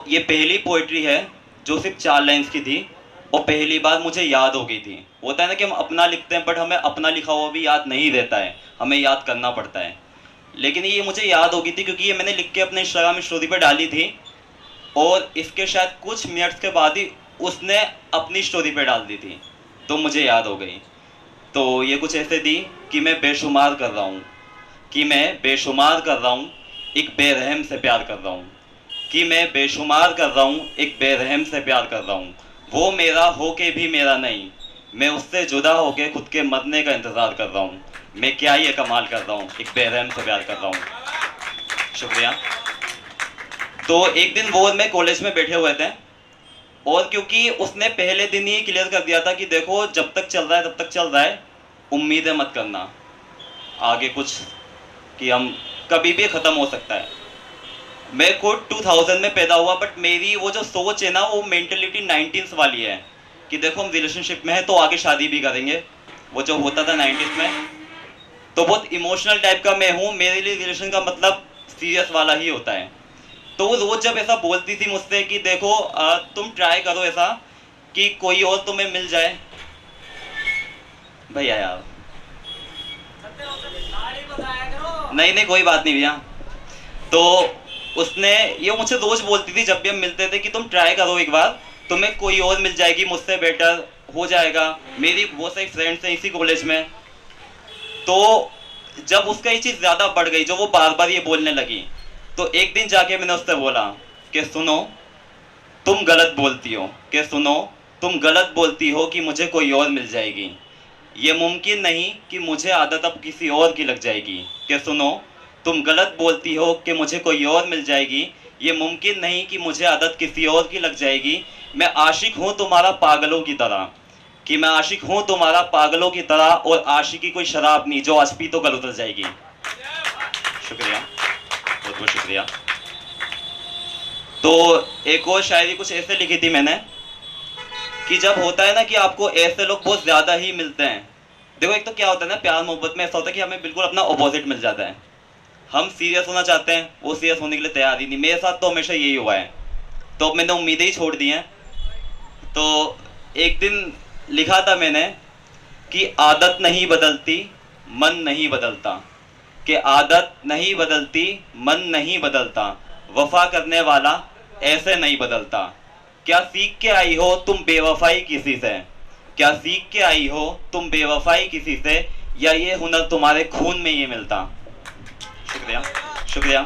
ये पहली पोइट्री है जो सिर्फ 4 लाइन्स की थी और पहली बार मुझे याद हो गई थी। होता है ना कि हम अपना लिखते हैं बट हमें अपना लिखा हुआ भी याद नहीं रहता है, हमें याद करना पड़ता है। लेकिन ये मुझे याद हो गई थी क्योंकि ये मैंने लिख के अपने इंस्टाग्राम स्टोरी पर डाली थी और इसके शायद कुछ मिनट्स के बाद ही उसने अपनी स्टोरी पे डाल दी थी, तो मुझे याद हो गई। तो ये कुछ ऐसे थी कि मैं बेशुमार कर रहा हूँ, कि मैं बेशुमार कर रहा हूँ, एक बेरहम से प्यार कर रहा हूँ, कि मैं बेशुमार कर रहा हूँ, एक बेरहम से प्यार कर रहा हूँ। वो मेरा हो के भी मेरा नहीं, मैं उससे जुदा होके खुद के मरने का इंतज़ार कर रहा हूँ। मैं क्या ये कमाल कर रहा हूँ, एक बेरहम से प्यार कर रहा हूँ। शुक्रिया। तो एक दिन वो मैं कॉलेज में बैठे हुए थे और क्योंकि उसने पहले दिन ही क्लियर कर दिया था कि देखो जब तक चल रहा है तब तक चल रहा है, उम्मीदें मत करना आगे कुछ, कि हम कभी भी ख़त्म हो सकता है। मैं खुद 2000 में पैदा हुआ बट मेरी वो जो सोच है ना वो मेंटलिटी 90s वाली है कि देखो हम रिलेशनशिप में हैं तो आगे शादी भी करेंगे, वो जो होता था 90s में। तो बहुत इमोशनल टाइप का मैं हूँ, मेरे लिए रिलेशन का मतलब सीरियस वाला ही होता है। तो वो रोज़ जब ऐसा बोलती थी मुझसे कि देखो तुम ट्राई करो ऐसा कि कोई और तुम्हें मिल जाए। भैया यार नहीं नहीं कोई बात नहीं भैया। तो उसने ये मुझसे रोज बोलती थी जब भी हम मिलते थे कि तुम ट्राई करो एक बार, तुम्हें कोई और मिल जाएगी, मुझसे बेटर हो जाएगा। मेरी बहुत सारी फ्रेंड्स हैं इसी कॉलेज में। तो जब उसका ये चीज़ ज़्यादा बढ़ गई, जो वो बार बार ये बोलने लगी, तो एक दिन जाके मैंने उससे बोला कि सुनो तुम गलत बोलती हो, कि सुनो तुम गलत बोलती हो कि मुझे कोई और मिल जाएगी। ये मुमकिन नहीं कि मुझे आदत अब किसी और की लग जाएगी। कि सुनो तुम गलत बोलती हो कि मुझे कोई और मिल जाएगी। ये मुमकिन नहीं कि मुझे आदत किसी और की लग जाएगी। मैं आशिक हूँ तुम्हारा पागलों की तरह, कि मैं आशिक हूँ तुम्हारा पागलों की तरह, और आशिकी कोई शराब नहीं जो आज पी तो कल उतर जाएगी। शुक्रिया, बहुत बहुत शुक्रिया। तो एक और शायरी कुछ ऐसे लिखी थी मैंने कि जब होता है ना कि आपको ऐसे लोग बहुत ज़्यादा ही मिलते हैं। देखो एक तो क्या होता है ना, प्यार मोहब्बत में ऐसा होता है कि हमें बिल्कुल अपना अपोजिट मिल जाता है। हम सीरियस होना चाहते हैं, वो सीरियस होने के लिए तैयार ही नहीं। मेरे साथ तो हमेशा यही हुआ है, तो अब मैंने उम्मीदें ही छोड़ दी हैं। तो एक दिन लिखा था मैंने कि आदत नहीं बदलती मन नहीं बदलता, कि आदत नहीं बदलती मन नहीं बदलता, वफा करने वाला ऐसे नहीं बदलता। क्या सीख के आई हो तुम बेवफाई किसी से, क्या सीख के आई हो तुम बेवफाई किसी से, या ये हुनर तुम्हारे खून में ये मिलता। शुक्रिया शुक्रिया।